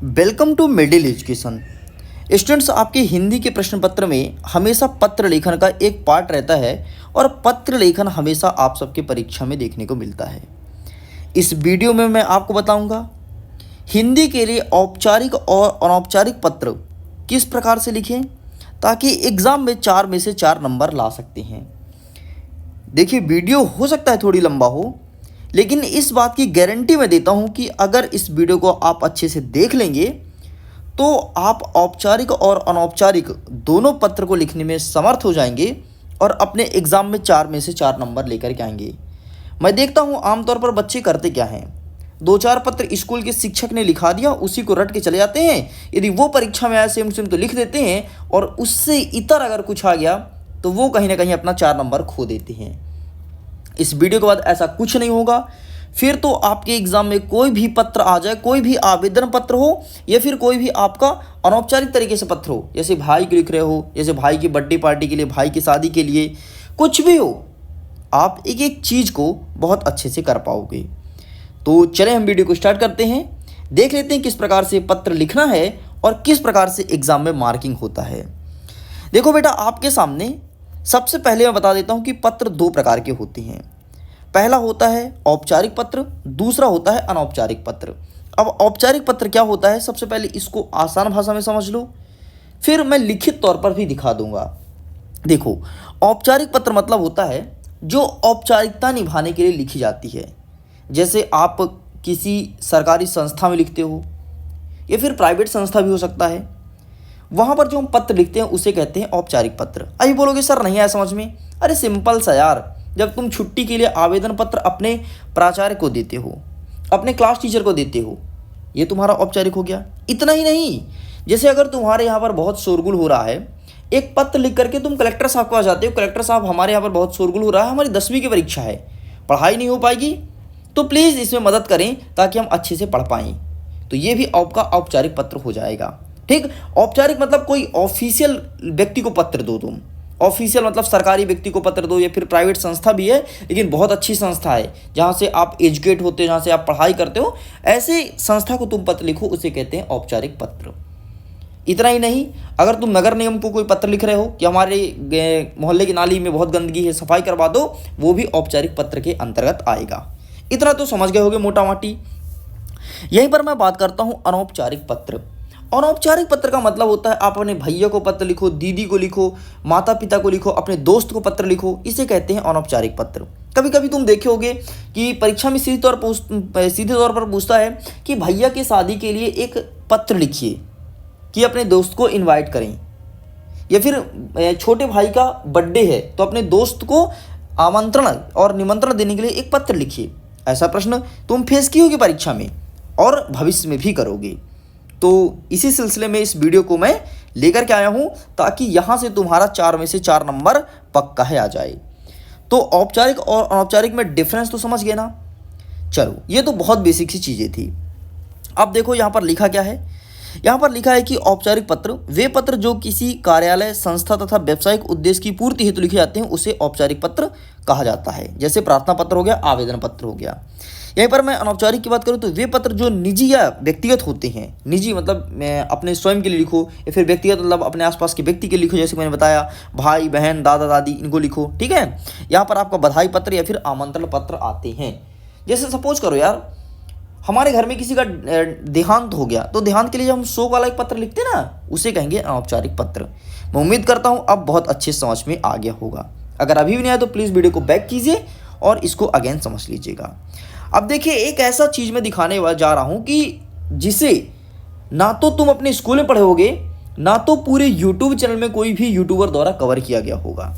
Welcome to middle education. Students, आपके हिंदी के प्रश्न पत्र में हमेशा पत्र लेखन का एक पार्ट रहता है और पत्र लेखन हमेशा आप सबके परीक्षा में देखने को मिलता है। इस वीडियो में मैं आपको बताऊंगा हिंदी के लिए औपचारिक और अनौपचारिक पत्र किस प्रकार से लिखें ताकि एग्ज़ाम में 4 में से 4 नंबर ला सकते हैं। देखिए, वीडियो हो सकता है थोड़ी लंबा हो, लेकिन इस बात की गारंटी मैं देता हूं कि अगर इस वीडियो को आप अच्छे से देख लेंगे तो आप औपचारिक और अनौपचारिक दोनों पत्र को लिखने में समर्थ हो जाएंगे और अपने एग्ज़ाम में 4 में से 4 नंबर लेकर के आएंगे। मैं देखता हूं आमतौर पर बच्चे करते क्या हैं, 2-4 पत्र स्कूल के शिक्षक ने लिखा दिया, उसी को रट के चले जाते हैं। यदि वो परीक्षा में आया सेम सेम तो लिख देते हैं और उससे इतर अगर कुछ आ गया तो वो कहीं ना कहीं अपना 4 नंबर खो देते हैं। इस वीडियो के बाद ऐसा कुछ नहीं होगा। फिर तो आपके एग्जाम में कोई भी पत्र आ जाए, कोई भी आवेदन पत्र हो या फिर कोई भी आपका अनौपचारिक तरीके से पत्र हो, जैसे भाई को लिख रहे हो, जैसे भाई की बर्थडे पार्टी के लिए, भाई की शादी के लिए, कुछ भी हो, आप एक एक चीज़ को बहुत अच्छे से कर पाओगे। तो चलें हम वीडियो को स्टार्ट करते हैं, देख लेते हैं किस प्रकार से पत्र लिखना है और किस प्रकार से एग्जाम में मार्किंग होता है। देखो बेटा, आपके सामने सबसे पहले मैं बता देता हूं कि पत्र 2 प्रकार के होते हैं। पहला होता है औपचारिक पत्र, दूसरा होता है अनौपचारिक पत्र। अब औपचारिक पत्र क्या होता है, सबसे पहले इसको आसान भाषा में समझ लो, फिर मैं लिखित तौर पर भी दिखा दूंगा। देखो, औपचारिक पत्र मतलब होता है जो औपचारिकता निभाने के लिए लिखी जाती है। जैसे आप किसी सरकारी संस्था में लिखते हो या फिर प्राइवेट संस्था भी हो सकता है, वहाँ पर जो हम पत्र लिखते हैं उसे कहते हैं औपचारिक पत्र। अभी बोलोगे सर नहीं आया समझ में, अरे सिंपल सा यार, जब तुम छुट्टी के लिए आवेदन पत्र अपने प्राचार्य को देते हो, अपने क्लास टीचर को देते हो, ये तुम्हारा औपचारिक हो गया। इतना ही नहीं, जैसे अगर तुम्हारे यहाँ पर बहुत शोरगुल हो रहा है, एक पत्र लिख करके तुम कलेक्टर साहब के पास जाते हो, कलेक्टर साहब हमारे यहाँ पर बहुत शोरगुल हो रहा है, हमारी 10वीं की परीक्षा है, पढ़ाई नहीं हो पाएगी, तो प्लीज़ इसमें मदद करें ताकि हम अच्छे से पढ़ पाएँ। तो ये भी आपका औपचारिक पत्र हो जाएगा। ठीक, औपचारिक मतलब कोई ऑफिशियल व्यक्ति को पत्र दो तुम। ऑफिशियल मतलब सरकारी व्यक्ति को पत्र दो या फिर प्राइवेट संस्था भी है, लेकिन बहुत अच्छी संस्था है जहाँ से आप एजुकेट होते हो, जहाँ से आप पढ़ाई करते हो, ऐसे संस्था को तुम पत्र लिखो, उसे कहते हैं औपचारिक पत्र। इतना ही नहीं, अगर तुम नगर निगम को कोई पत्र लिख रहे हो कि हमारे मोहल्ले की नाली में बहुत गंदगी है, सफाई करवा दो, वो भी औपचारिक पत्र के अंतर्गत आएगा। इतना तो समझ गए होगे मोटा माटी। यहीं पर मैं बात करता हूँ अनौपचारिक पत्र। अनौपचारिक पत्र का मतलब होता है आप अपने भैया को पत्र लिखो, दीदी को लिखो, माता पिता को लिखो, अपने दोस्त को पत्र लिखो, इसे कहते हैं अनौपचारिक पत्र। कभी कभी तुम देखे होगे कि परीक्षा में सीधे तौर पर पूछता है कि भैया की शादी के लिए एक पत्र लिखिए कि अपने दोस्त को इन्वाइट करें, या फिर छोटे भाई का बर्थडे है तो अपने दोस्त को आमंत्रण और निमंत्रण देने के लिए एक पत्र लिखिए। ऐसा प्रश्न तुम फेस की होगी परीक्षा में और भविष्य में भी करोगे। तो इसी सिलसिले में इस वीडियो को मैं लेकर के आया हूं ताकि यहां से तुम्हारा 4 में से 4 नंबर पक्का है आ जाए। तो औपचारिक और अनौपचारिक में डिफरेंस तो समझ गए ना। चलो, ये तो बहुत बेसिक सी चीज़ें थी। अब देखो यहाँ पर लिखा क्या है। यहाँ पर लिखा है कि औपचारिक पत्र वे पत्र जो किसी कार्यालय, संस्था तथा व्यावसायिक उद्देश्य की पूर्ति हेतु लिखे जाते हैं उसे औपचारिक पत्र कहा जाता है। जैसे प्रार्थना पत्र हो गया, आवेदन पत्र हो गया। यहीं पर मैं अनौपचारिक की बात करूं तो वे पत्र जो निजी या व्यक्तिगत होते हैं, निजी मतलब अपने स्वयं के लिए लिखो, या फिर व्यक्तिगत मतलब अपने आसपास के व्यक्ति के लिए लिखो, जैसे मैंने बताया भाई बहन दादा दादी इनको लिखो। ठीक है, यहाँ पर आपका बधाई पत्र या फिर आमंत्रण पत्र आते हैं। जैसे सपोज करो यार, हमारे घर में किसी का देहांत हो गया, तो देहांत के लिए जब हम शोक वाला एक पत्र लिखते हैं ना, उसे कहेंगे अनौपचारिक पत्र। मैं उम्मीद करता हूँ अब बहुत अच्छे समझ में आ गया होगा। अगर अभी भी नहीं आया तो प्लीज़ वीडियो को बैक कीजिए और इसको अगेन समझ लीजिएगा। अब देखिए, एक ऐसा चीज़ मैं दिखाने जा रहा हूँ कि जिसे ना तो तुम अपने स्कूल में पढ़े होगे, ना तो पूरे यूट्यूब चैनल में कोई भी यूट्यूबर द्वारा कवर किया गया होगा।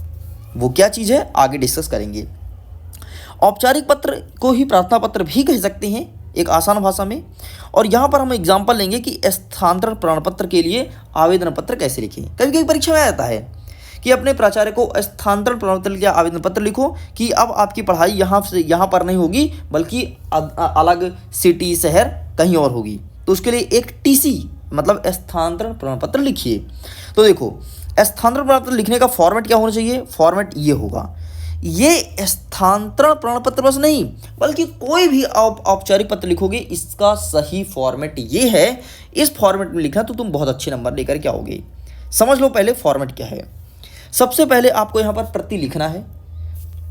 वो क्या चीज़ है आगे डिस्कस करेंगे। औपचारिक पत्र को ही प्रार्थना पत्र भी कह सकते हैं एक आसान भाषा में। और यहाँ पर हम एग्जाम्पल लेंगे कि स्थानांतरण प्रमाण पत्र के लिए आवेदन पत्र कैसे लिखें। कभी कभी परीक्षा में आ जाता है कि अपने प्राचार्य को स्थानांतरण प्रमाण पत्र के आवेदन पत्र लिखो कि अब आपकी पढ़ाई यहाँ से यहाँ पर नहीं होगी बल्कि अलग सिटी शहर कहीं और होगी, तो उसके लिए एक टीसी मतलब स्थानांतरण प्रमाण पत्र लिखिए। तो देखो, स्थानांतरण प्रमाण पत्र लिखने का फॉर्मेट क्या होना चाहिए, फॉर्मेट ये होगा। ये स्थानांतरण प्रमाण पत्र बस नहीं, बल्कि कोई भी औपचारिक पत्र लिखोगे इसका सही फॉर्मेट ये है। इस फॉर्मेट में लिखना तो तुम बहुत अच्छे नंबर लेकर के आओगे। समझ लो पहले फॉर्मेट क्या है। सबसे पहले आपको यहाँ पर प्रति लिखना है,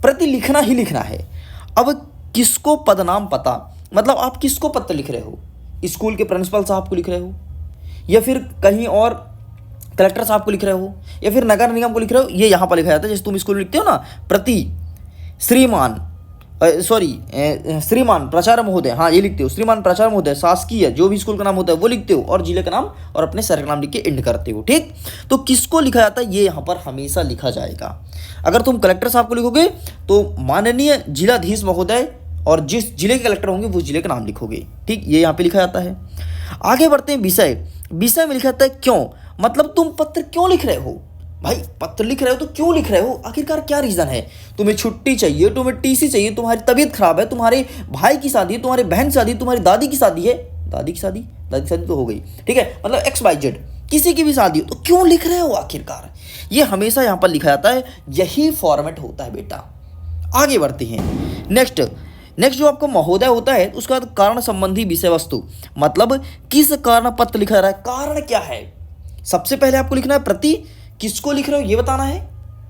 प्रति लिखना ही लिखना है। अब किसको पदनाम पता, मतलब आप किसको पत्र लिख रहे हो, स्कूल के प्रिंसिपल साहब को लिख रहे हो, या फिर कहीं और कलेक्टर साहब को लिख रहे हो, या फिर नगर निगम को लिख रहे हो, ये यहाँ पर लिखा जाता है। जैसे तुम स्कूल में लिखते हो ना, प्रति श्रीमान श्रीमान प्राचार्य महोदय, हाँ ये लिखते हो, श्रीमान प्राचार्य महोदय, शासकीय जो भी स्कूल का नाम होता है वो लिखते हो, और जिले का नाम और अपने शहर का नाम लिख के एंड करते हो। ठीक, तो किसको लिखा जाता है ये यहाँ पर हमेशा लिखा जाएगा। अगर तुम कलेक्टर साहब को लिखोगे तो माननीय जिलाधीश महोदय, और जिस जिले के कलेक्टर होंगे वो जिले का नाम लिखोगे। ठीक, ये यहाँ पे लिखा जाता है। आगे बढ़ते हैं विषय। विषय में लिखा जाता है क्यों, मतलब तुम पत्र क्यों लिख रहे हो। भाई पत्र लिख रहे हो तो क्यों लिख रहे हो, आखिरकार क्या रीज़न है। तुम्हें छुट्टी चाहिए, तुम्हें टीसी चाहिए, तुम्हारी तबीयत खराब है, तुम्हारे भाई की शादी है, तुम्हारी बहन की शादी है, तुम्हारी दादी की शादी है, दादी की शादी तो हो गई, ठीक है, मतलब XYZ किसी की भी शादी हो, तो क्यों लिख रहे हो आखिरकार। ये हमेशा यहाँ पर लिखा जाता है, यही फॉर्मेट होता है बेटा। आगे बढ़ते हैं। नेक्स्ट जो आपको महोदय होता है उसका कारण संबंधी विषय वस्तु, मतलब किस कारण पत्र लिखा जा रहा है, कारण क्या है। सबसे पहले आपको लिखना है प्रति, किसको लिख रहे हो ये बताना है।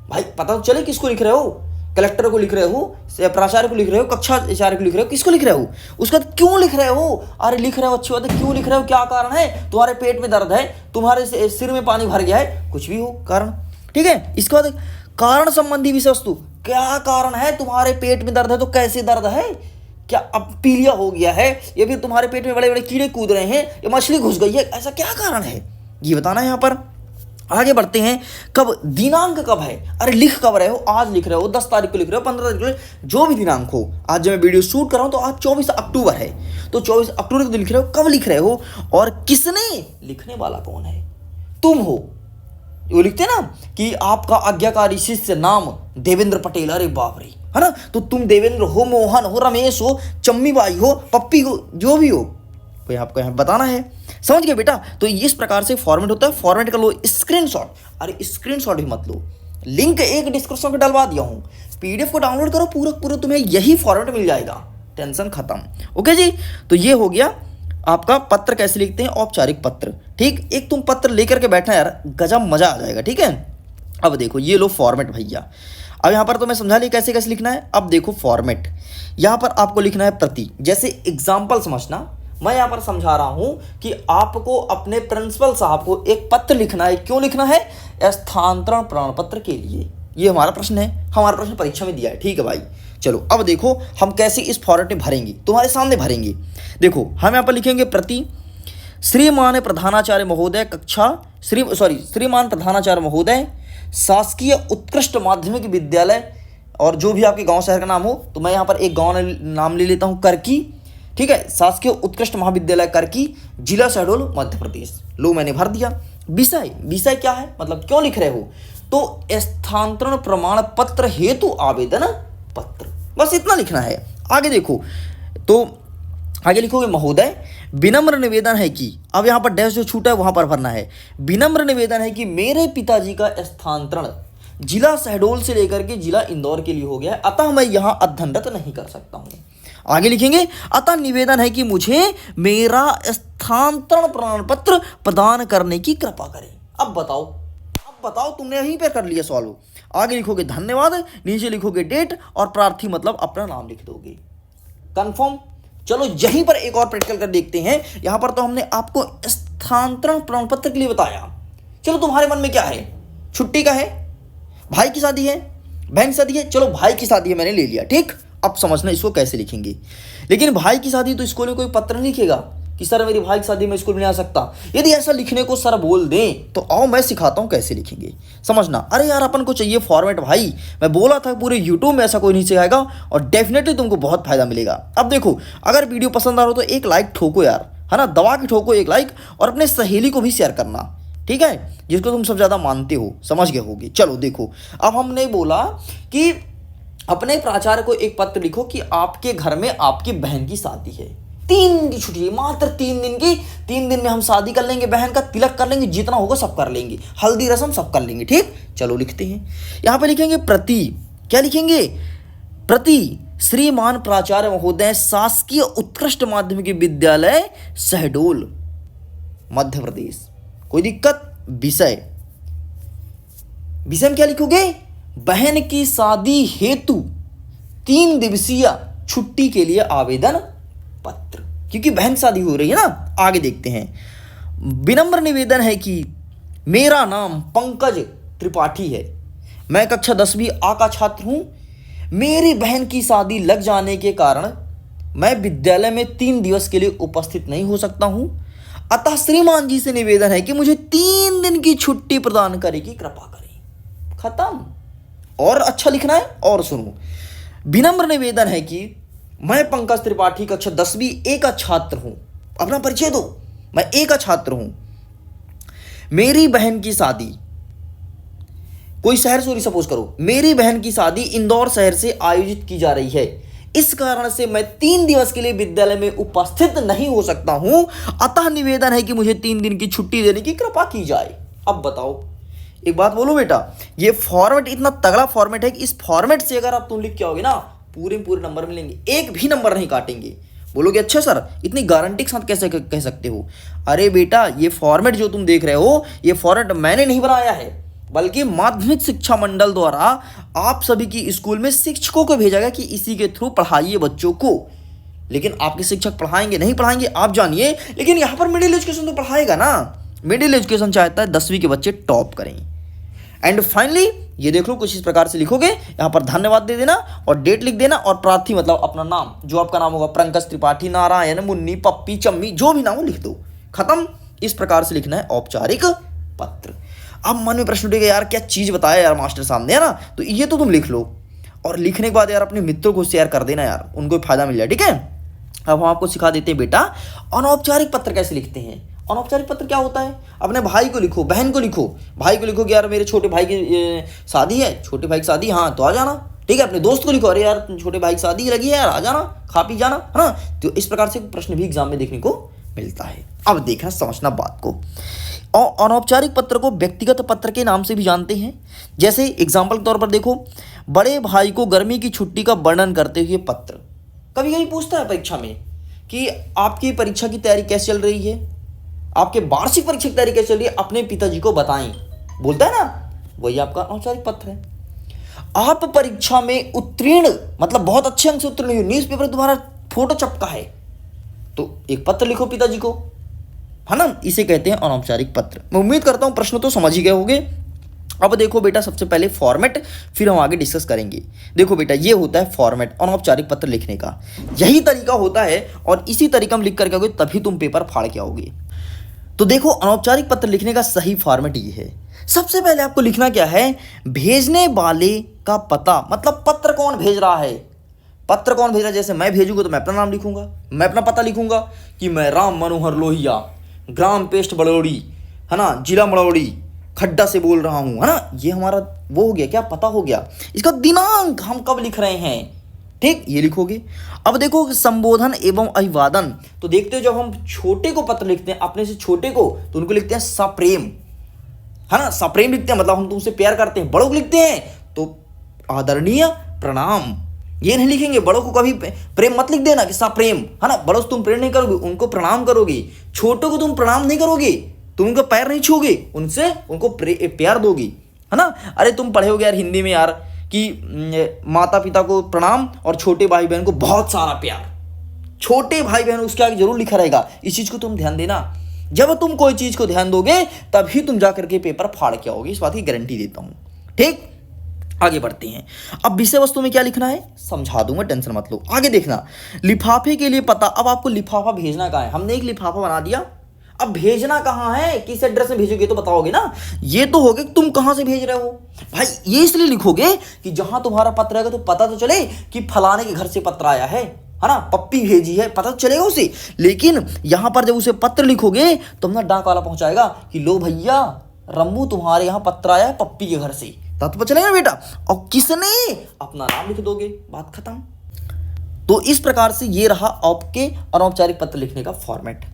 भाई पता तो चले किसको लिख रहे हो, कलेक्टर को लिख रहे हो, प्राचार्य को लिख रहे हो, कक्षा आचार्य को लिख रहे हो, किसको लिख रहे हो। उसका क्यों लिख रहे हो, अरे लिख रहे हो अच्छी बात है, क्यों लिख रहे हो, क्या कारण है, तुम्हारे पेट में दर्द है, तुम्हारे सिर में पानी भर गया है, कुछ भी हो कारण, ठीक है। इसके बाद कारण संबंधी विषय वस्तु, क्या कारण है, तुम्हारे पेट में दर्द है तो कैसे दर्द है, क्या अब पीलिया हो गया है, या फिर तुम्हारे पेट में बड़े बड़े कीड़े कूद रहे हैं, या मछली घुस गई है, ऐसा क्या कारण है ये बताना है यहाँ पर। आगे बढ़ते हैं। कब, दिनांक कब है, अरे लिख कब रहे हो, आज लिख रहे हो, 10 तारीख को लिख रहे हो, 15 तारीख को, जो भी दिनांक हो। आज जब मैं वीडियो शूट कर रहा हूं तो आज 24 अक्टूबर है, तो 24 अक्टूबर को लिख रहे हो, कब लिख रहे हो, और किसने, लिखने वाला कौन है, तुम हो। वो लिखते ना कि आपका आज्ञाकारी शिष्य नाम देवेंद्र पटेल, अरे बाप रे, है ना, तो तुम देवेंद्र हो, मोहन हो, रमेश हो, चम्मी बाई हो, पप्पी हो, जो भी हो, कोई आपको यहाँ बताना है। समझ गए बेटा। तो इस प्रकार से फॉर्मेट होता है। फॉर्मेट कर लो स्क्रीनशॉट, अरे स्क्रीनशॉट भी मत लो, लिंक एक डिस्क्रिप्शन में डलवा दिया हूँ, PDF को डाउनलोड करो, पूरा तुम्हें यही फॉर्मेट मिल जाएगा, टेंशन खत्म। ओके जी, तो ये हो गया आपका पत्र कैसे लिखते हैं, औपचारिक पत्र। ठीक, एक तुम पत्र लेकर के बैठना यार, गजब मजा आ जाएगा। ठीक है, अब देखो ये लो फॉर्मेट भैया। अब यहाँ पर तो मैं समझा लिया कैसे कैसे लिखना है। अब देखो फॉर्मेट, यहाँ पर आपको लिखना है प्रति। जैसे एग्जाम्पल समझना, मैं यहाँ पर समझा रहा हूँ कि आपको अपने प्रिंसिपल साहब को एक पत्र लिखना है। क्यों लिखना है, स्थानांतरण प्रमाण पत्र के लिए। ये हमारा प्रश्न है, हमारा प्रश्न परीक्षा में दिया है। ठीक है भाई, चलो अब देखो हम कैसे इस फॉर्मेट में भरेंगे, तुम्हारे सामने भरेंगे। देखो हम यहाँ पर लिखेंगे प्रति श्रीमान प्रधानाचार्य महोदय कक्षा श्रीमान प्रधानाचार्य महोदय शासकीय उत्कृष्ट माध्यमिक विद्यालय, और जो भी आपके गांव शहर का नाम हो, तो मैं यहाँ पर एक गांव नाम ले लेता हूँ, करकी। ठीक है, शासकीय उत्कृष्ट महाविद्यालय करकी, जिला शहडोल मध्य प्रदेश। लो मैंने भर दिया। विषय क्या है, मतलब क्यों लिख रहे हो, तो स्थानांतरण प्रमाण पत्र हेतु आवेदन पत्र, बस इतना लिखना है। आगे देखो, तो आगे लिखोगे महोदय विनम्र निवेदन है कि, अब यहाँ पर डैश जो छूटा है वहां पर भरना है। विनम्र निवेदन है कि मेरे पिताजी का स्थानांतरण जिला शहडोल से लेकर के जिला इंदौर के लिए हो गया है, अतः मैं यहाँ अध्ययनरत नहीं कर सकता हूँ। आगे लिखेंगे अतः निवेदन है कि मुझे मेरा स्थानांतरण प्रमाण पत्र प्रदान करने की कृपा करें। अब बताओ तुमने यहीं पर कर लिया सॉल्व। आगे लिखोगे धन्यवाद, नीचे लिखोगे डेट, और प्रार्थी मतलब अपना नाम लिख दोगे। कंफर्म। चलो यहीं पर एक और प्रैक्टिकल कर देखते हैं। यहां पर तो हमने आपको स्थानांतरण प्रमाण पत्र के लिए बताया। चलो तुम्हारे मन में क्या है, छुट्टी का है, भाई की शादी है, बहन की शादी है, चलो भाई की शादी है मैंने ले लिया। ठीक, अब समझना इसको कैसे लिखेंगे। लेकिन भाई की शादी तो स्कूल में कोई पत्र नहीं लिखेगा कि सर मेरी भाई की शादी में स्कूल में नहीं आ सकता। यदि ऐसा लिखने को सर बोल दें तो आओ मैं सिखाता हूँ कैसे लिखेंगे, समझना। अरे यार अपन को चाहिए फॉर्मेट भाई, मैं बोला था पूरे यूट्यूब में ऐसा कोई नहीं सिखाएगा, और डेफिनेटली तुमको बहुत फायदा मिलेगा। अब देखो, अगर वीडियो पसंद आ रहा हो तो एक लाइक ठोको यार, है ना, दबा के ठोको एक लाइक, और अपने सहेली को भी शेयर करना, ठीक है, जिसको तुम सब ज़्यादा मानते हो, समझ गए होगे। चलो देखो, अब हमने बोला कि अपने प्राचार्य को एक पत्र लिखो कि आपके घर में आपकी बहन की शादी है, 3 दिन की छुट्टी, मात्र 3 दिन की, 3 दिन में हम शादी कर लेंगे, बहन का तिलक कर लेंगे, जितना होगा सब कर लेंगे, हल्दी रस्म सब कर लेंगे। ठीक, चलो लिखते हैं। यहाँ पे लिखेंगे प्रति, क्या लिखेंगे? प्रति श्रीमान प्राचार्य महोदय, शासकीय उत्कृष्ट माध्यमिक विद्यालय शहडोल मध्य प्रदेश। कोई दिक्कत? विषय में क्या लिखोगे? बहन की शादी हेतु 3 दिवसीय छुट्टी के लिए आवेदन पत्र, क्योंकि बहन शादी हो रही है ना। आगे देखते हैं। विनम्र निवेदन है कि मेरा नाम पंकज त्रिपाठी है, मैं कक्षा 10वीं आ का छात्र हूं। मेरी बहन की शादी लग जाने के कारण मैं विद्यालय में 3 दिवस के लिए उपस्थित नहीं हो सकता हूं, अतः श्रीमान जी से निवेदन है कि मुझे 3 दिन की छुट्टी प्रदान करे की कृपा करें। खत्म। और अच्छा लिखना है। और सुनो, विनम्र निवेदन है कि मैं पंकज त्रिपाठी कक्षा 10वीं ए का छात्र हूं। अपना परिचय दो, मैं ए का छात्र हूं। मेरी बहन की शादी, कोई शहर सॉरी सपोज करो, मेरी बहन की शादी इंदौर शहर से आयोजित की जा रही है, इस कारण से मैं 3 दिवस के लिए विद्यालय में उपस्थित नहीं हो सकता हूं, अतः निवेदन है कि मुझे 3 दिन की छुट्टी देने की कृपा की जाए। अब बताओ, एक बात बोलो बेटा, ये फॉर्मेट इतना तगड़ा फॉर्मेट है कि इस फॉर्मेट से अगर आप तुम लिख के आओगे ना, पूरे नंबर मिलेंगे, एक भी नंबर नहीं काटेंगे। बोलोगे अच्छा सर, इतनी गारंटी के साथ कैसे कह सकते हो? अरे बेटा, ये फॉर्मेट जो तुम देख रहे हो, ये फॉर्मेट मैंने नहीं बनाया है, बल्कि माध्यमिक शिक्षा मंडल द्वारा आप सभी की स्कूल में शिक्षकों को भेजा गया कि इसी के थ्रू पढ़ाइए बच्चों को। लेकिन आपके शिक्षक पढ़ाएंगे नहीं पढ़ाएंगे आप जानिए, लेकिन यहाँ पर मिडिल एजुकेशन तो पढ़ाएगा ना। मिडिल एजुकेशन चाहता है 10वीं के बच्चे टॉप करें। एंड फाइनली ये देख लो, कुछ इस प्रकार से लिखोगे, यहाँ पर धन्यवाद दे देना और डेट लिख देना, और प्रार्थी मतलब अपना नाम, जो आपका नाम होगा, पंकज त्रिपाठी, नारायण, मुन्नी, पप्पी, चम्मी, जो भी नाम हो लिख दो। खत्म। इस प्रकार से लिखना है औपचारिक पत्र। अब मन में प्रश्न उठेगा, यार क्या चीज़ बताया यार मास्टर सामने, है ना? तो ये तो तुम लिख लो, और लिखने के बाद यार अपने मित्रों को शेयर कर देना यार, उनको फायदा मिल जाए। ठीक है, अब हम आपको सिखा देते हैं बेटा अनौपचारिक पत्र कैसे लिखते हैं। अनौपचारिक पत्र क्या होता है? अपने भाई को लिखो, बहन को लिखो। भाई को लिखो कि यार मेरे छोटे भाई की शादी है, छोटे भाई की शादी, हाँ तो आ जाना। ठीक है, अपने दोस्त को लिखो, अरे यार छोटे भाई की शादी लगी है यार, आ जाना, खा पी जाना, है ना? तो इस प्रकार से प्रश्न भी एग्जाम में देखने को मिलता है। अब देखना, समझना बात को। और अनौपचारिक पत्र को व्यक्तिगत पत्र के नाम से भी जानते हैं। जैसे एग्जाम्पल के तौर पर देखो, बड़े भाई को गर्मी की छुट्टी का वर्णन करते हुए पत्र। कभी कभी पूछता है परीक्षा में कि आपकी परीक्षा की तैयारी कैसे चल रही है, आपके वार्षिक परीक्षा की तैयारी कैसे चल रही है, अपने पिताजी को बताएं, बोलता है ना, वही आपका अनौपचारिक पत्र है। आप परीक्षा में उत्तीर्ण, मतलब बहुत अच्छे अंक से उत्तीर्ण हुए, न्यूज़ पेपर तुम्हारा फोटो चपका है, तो एक पत्र लिखो पिताजी को, है ना? इसे कहते हैं अनौपचारिक पत्र। मैं उम्मीद करता हूं प्रश्न तो समझ ही गए होंगे। अब देखो बेटा, सबसे पहले फॉर्मेट, फिर हम आगे डिस्कस करेंगे। देखो बेटा, ये होता है फॉर्मेट अनौपचारिक पत्र लिखने का, यही तरीका होता है, और इसी तरीका में लिख करके आओगे तभी तुम पेपर फाड़ के आओगे। तो देखो, अनौपचारिक पत्र लिखने का सही फॉर्मेट ये है। सबसे पहले आपको लिखना क्या है? भेजने वाले का पता, मतलब पत्र कौन भेज रहा है, पत्र कौन भेज रहा है। जैसे मैं भेजूंगा तो मैं अपना नाम लिखूंगा, मैं अपना पता लिखूंगा कि मैं राम मनोहर लोहिया, ग्राम पेस्ट बड़ौड़ी, है ना, जिला बड़ौड़ी, खड्डा से बोल रहा हूं, है ना? ये हमारा वो हो गया, क्या पता हो गया। इसका दिनांक हम कब लिख रहे हैं, ठीक, ये लिखोगे। अब देखो, संबोधन एवं अभिवादन, तो देखते हो जब हम छोटे को पत्र लिखते हैं, अपने से छोटे को, तो उनको लिखते हैं सप्रेम, है ना, सप्रेम लिखते हैं, मतलब हम तुमसे प्यार करते हैं। बड़ों को लिखते हैं तो आदरणीय, प्रणाम, ये नहीं लिखेंगे। बड़ों को कभी प्रेम मत लिख देना कि सप्रेम, है ना, बड़ों से तुम प्रेम नहीं करोगे, उनको प्रणाम करोगे। छोटों को तुम प्रणाम नहीं करोगे, तुम उनका पैर नहीं छूओगे, उनसे उनको प्यार दोगी, है ना? अरे तुम पढ़े होगे यार हिंदी में यार कि माता पिता को प्रणाम और छोटे भाई बहन को बहुत सारा प्यार। छोटे भाई बहन उसके आगे जरूर लिखा रहेगा, इस चीज को तुम ध्यान देना। जब तुम कोई चीज को ध्यान दोगे तभी तुम जाकर के पेपर फाड़ के आओगे, इस बात की गारंटी देता हूं। ठीक, आगे बढ़ते हैं। अब विषय वस्तु में क्या लिखना है समझा दूंगा, टेंशन मत लो। आगे देखना, लिफाफे के लिए पता। अब आपको लिफाफा भेजना कहाँ है? हमने एक लिफाफा बना दिया, अब भेजना कहाँ है, किस एड्रेस में भेजोगे तो बताओगे ना। ये तो हो गया कि तुम कहाँ से भेज रहे हो भाई, ये इसलिए लिखोगे कि जहां तुम्हारा पत्र आएगा तो पता तो चले कि फलाने के घर से पत्र आया है ना, पप्पी भेजी है, पता तो चलेगा उसे। लेकिन यहां पर जब उसे पत्र लिखोगे तो अपना डाक वाला पहुंचाएगा कि लो भैया रम्मू तुम्हारे यहाँ पत्र आया है पप्पी के घर से, तब तो चलेगा बेटा। और किसने, अपना नाम लिख दोगे, बात खत्म। तो इस प्रकार से ये रहा आपके अनौपचारिक पत्र लिखने का फॉर्मेट।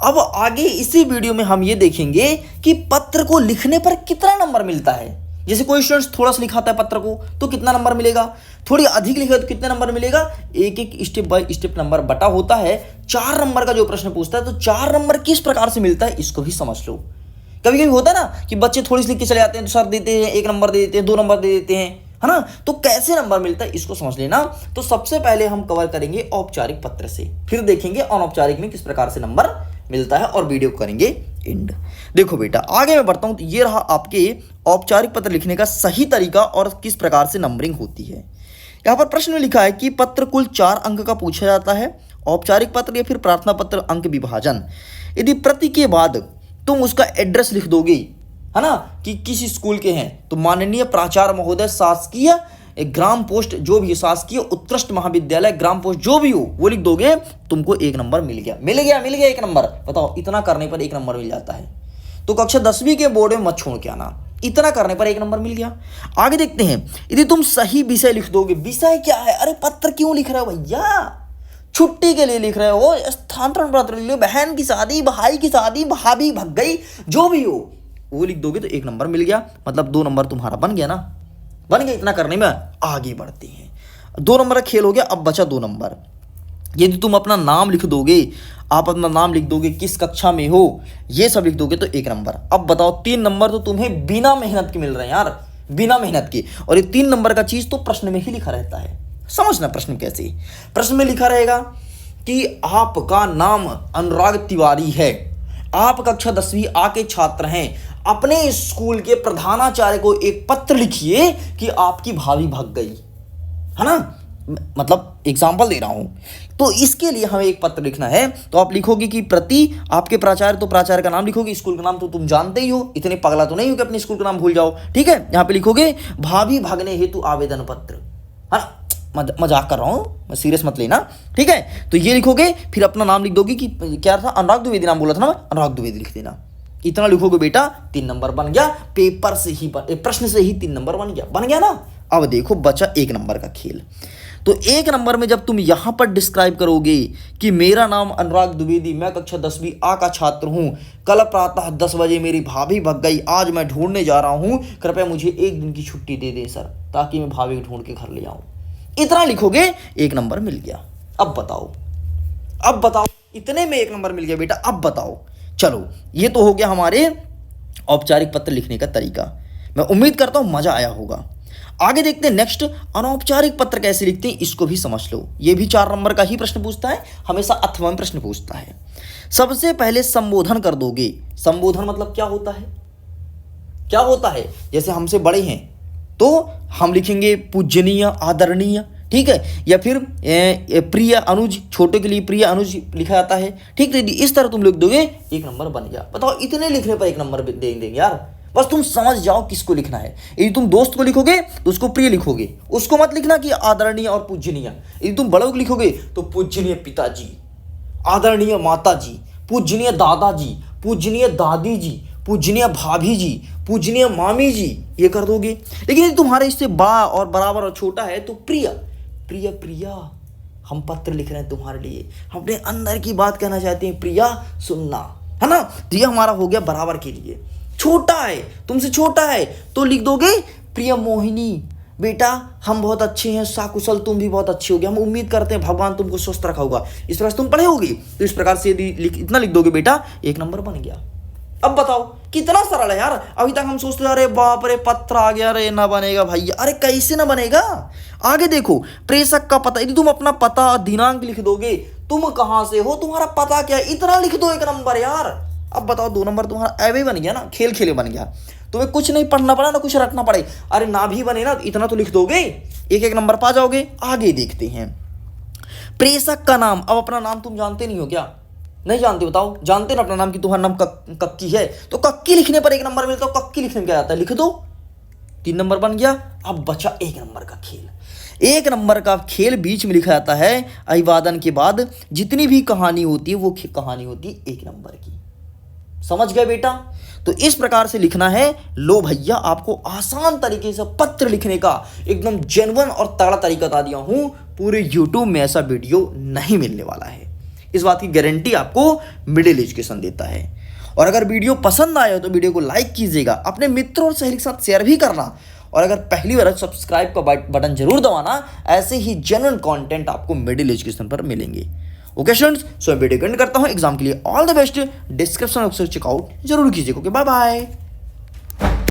अब आगे इसी वीडियो में हम ये देखेंगे कि पत्र को लिखने पर कितना नंबर मिलता है। जैसे कोई स्टूडेंट थोड़ा सा लिखाता है पत्र को तो कितना नंबर मिलेगा, थोड़ी अधिक लिखे तो कितने नंबर मिलेगा, एक एक स्टेप बाय स्टेप नंबर बटा होता है। 4 नंबर का जो प्रश्न पूछता है तो 4 नंबर किस प्रकार से मिलता है इसको भी समझ लो। कभी कभी होता है ना कि बच्चे थोड़ी सी लिख के चले जाते हैं तो सर देते हैं 1 नंबर दे देते हैं, 2 नंबर दे देते हैं, है ना, तो कैसे नंबर मिलता है इसको समझ लेना। तो सबसे पहले हम कवर करेंगे औपचारिक पत्र से, फिर देखेंगे अनौपचारिक में किस प्रकार से नंबर मिलता है और वीडियो करेंगे एंड। देखो बेटा आगे मैं बढ़ता हूं तो ये रहा आपके औपचारिक पत्र लिखने का सही तरीका और किस प्रकार से नंबरिंग होती है। यहां पर प्रश्न में लिखा है कि पत्र कुल 4 अंक का पूछा जाता है, औपचारिक पत्र या फिर प्रार्थना पत्र अंक विभाजन। यदि प्रति के बाद तुम उसका एड्रेस लिख दोगे, है ना, कि किस स्कूल के हैं तो माननीय प्राचार्य महोदय शासकीय ग्राम पोस्ट जो भी शासकीय उत्कृष्ट महाविद्यालय ग्राम पोस्ट जो भी हो वो लिख दोगे, तुमको 1 नंबर मिल गया 1 नंबर। बताओ इतना करने पर 1 नंबर मिल जाता है। तो कक्षा 10वीं के बोर्ड में मत छोड़ के आना, इतना करने पर 1 नंबर मिल गया। आगे देखते हैं, यदि तुम सही विषय लिख दोगे, विषय क्या है, अरे पत्र क्यों लिख रहे हो भैया, छुट्टी के लिए लिख रहे हो, स्थानांतरण पत्र लिख लो, बहन की शादी, भाई की शादी, भाभी भग गई, जो भी हो वो लिख दोगे तो 1 नंबर मिल गया, मतलब 2 नंबर तुम्हारा बन गया ना, बन गया। इतना करने में आगे बढ़ते हैं, 2 नंबर का खेल हो गया, अब बचा 2 नंबर। यदि तुम अपना नाम लिख दोगे, आप अपना नाम लिख दोगे, किस कक्षा में हो, ये सब लिख दोगे तो 1 नंबर। अब बताओ 3 नंबर तो तुम्हें बिना मेहनत के मिल रहे हैं यार, बिना मेहनत के। और ये 3 नंबर का चीज तो प्रश्न में ही लिखा रहता है। समझना प्रश्न कैसे, प्रश्न में लिखा रहेगा कि आपका नाम अनुराग तिवारी है, आप कक्षा 10वीं आ के छात्र हैं, अपने स्कूल के प्रधानाचार्य को एक पत्र लिखिए कि आपकी भाभी भाग गई, है ना, मतलब एग्जाम्पल दे रहा हूं। तो इसके लिए हमें एक पत्र लिखना है, तो आप लिखोगे कि प्रति आपके प्राचार्य, तो प्राचार्य का नाम लिखोगे, स्कूल का नाम तो तुम जानते ही हो, इतने पगला तो नहीं हो कि अपने स्कूल का नाम भूल जाओ, ठीक है। यहां पे लिखोगे भाभी भागने हेतु आवेदन पत्र, है ना, मजाक कर रहा हूं, सीरियस मत लेना, ठीक है। तो ये लिखोगे, फिर अपना नाम लिख दोगे कि क्या था, अनुराग द्विवेदी नाम बोला था ना, अनुराग द्विवेदी लिख देना। इतना लिखोगे बेटा 3 नंबर बन गया, पेपर से ही प्रश्न से ही 3 नंबर बन गया ना। अब देखो बचा 1 नंबर का खेल। तो 1 नंबर में जब तुम यहां पर डिस्क्राइब करोगे कि मेरा नाम अनुराग द्विवेदी, मैं कक्षा 10वीं आ का छात्र हूं, कल प्रातः 10 बजे मेरी भाभी भग गई, आज मैं ढूंढने जा रहा हूं, कृपया मुझे 1 दिन की छुट्टी दे दें सर, ताकि मैं भाभी को ढूंढ के घर ले आऊं। इतना लिखोगे 1 नंबर मिल गया। अब बताओ इतने में 1 नंबर मिल गया बेटा। अब बताओ, चलो ये तो हो गया हमारे औपचारिक पत्र लिखने का तरीका। मैं उम्मीद करता हूं मजा आया होगा। आगे देखते हैं नेक्स्ट, अनौपचारिक पत्र कैसे लिखते हैं इसको भी समझ लो। ये भी 4 नंबर का ही प्रश्न पूछता है, हमेशा अथवा में प्रश्न पूछता है। सबसे पहले संबोधन कर दोगे। संबोधन मतलब क्या होता है, जैसे हमसे बड़े हैं तो हम लिखेंगे पूजनीय, आदरणीय, ठीक है, या फिर प्रिय अनुज, छोटे के लिए प्रिय अनुज लिखा जाता है, ठीक है। इस तरह तुम लिख दोगे 1 नंबर बन गया। बताओ इतने लिखने पर 1 नंबर दे देंगे यार, बस तुम समझ जाओ किसको लिखना है। यदि तुम दोस्त को लिखोगे तो उसको प्रिय लिखोगे, उसको मत लिखना कि आदरणीय और पूजनीय। यदि तुम बड़ों को लिखोगे तो पूजनीय पिताजी, आदरणीय माताजी, पूजनीय दादाजी, पूजनीय दादी जी, पूजनीय भाभी जी, पूजनीय मामी जी, ये कर दोगे। लेकिन यदि तुम्हारे इससे बड़ा और बराबर और छोटा है तो प्रिय, प्रिया, हम पत्र लिख रहे हैं तुम्हारे लिए, हम अपने अंदर की बात कहना चाहते हैं, प्रिया सुनना, है ना। तो ये हमारा हो गया बराबर के लिए। छोटा है, तुमसे छोटा है तो लिख दोगे प्रिय मोहिनी, बेटा हम बहुत अच्छे हैं, साकुशल तुम भी बहुत अच्छे होगे, हम उम्मीद करते हैं भगवान तुमको स्वस्थ रखा होगा। इस प्रकार से तुम पढ़े होगी, तो इस प्रकार से यदि इतना लिख दोगे बेटा 1 नंबर बन गया। अब बताओ कितना सरल है यार। अभी तक हम सोचते अरे बाप रे पत्र आ गया, अरे ना बनेगा भैया, अरे कैसे ना बनेगा। आगे देखो, प्रेषक का पता, यदि तुम अपना पता दिनांक लिख दोगे, तुम कहां से हो, तुम्हारा पता क्या है, इतना लिख दो 1 नंबर यार। अब बताओ 2 नंबर तुम्हारा ऐवे बन गया ना, खेल बन गया। तुम्हें कुछ नहीं पढ़ना पड़ा ना कुछ रटना पड़े, अरे ना भी बने ना इतना तो लिख दोगे, 1 नंबर पा जाओगे। आगे देखते हैं प्रेषक का नाम। अब अपना नाम तुम जानते नहीं हो क्या, नहीं जानते, बताओ जानते हो अपना नाम कि तुम्हारा नाम कक्की है, तो कक्की लिखने पर 1 नंबर मिलता है। कक्की लिखने में क्या आता है, लिख दो, 3 नंबर बन गया। अब बचा 1 नंबर का खेल। 1 नंबर का खेल बीच में लिखा जाता है अभिवादन के बाद जितनी भी कहानी होती है वो कहानी होती है 1 नंबर की। समझ गए बेटा। तो इस प्रकार से लिखना है। लो भैया आपको आसान तरीके से पत्र लिखने का एकदम जेन्युइन और तगड़ा तरीका बता दिया हूं। पूरे यूट्यूब में ऐसा वीडियो नहीं मिलने वाला है, इस बात की गारंटी आपको मिडिल एजुकेशन देता है। और अगर वीडियो पसंद आए हो तो वीडियो को लाइक कीजिएगा, अपने मित्रों और सहेली के साथ शेयर भी करना, और अगर पहली बार सब्सक्राइब का बटन जरूर दबाना। ऐसे ही जेन्युइन कंटेंट आपको मिडिल एजुकेशन पर मिलेंगे। ओके स्टूडेंट्स, सो मैं वीडियो एंड करता हूँ। एग्जाम के लिए all the best. Description box से चेकआउट जरूर कीजिएगा। Okay, bye bye.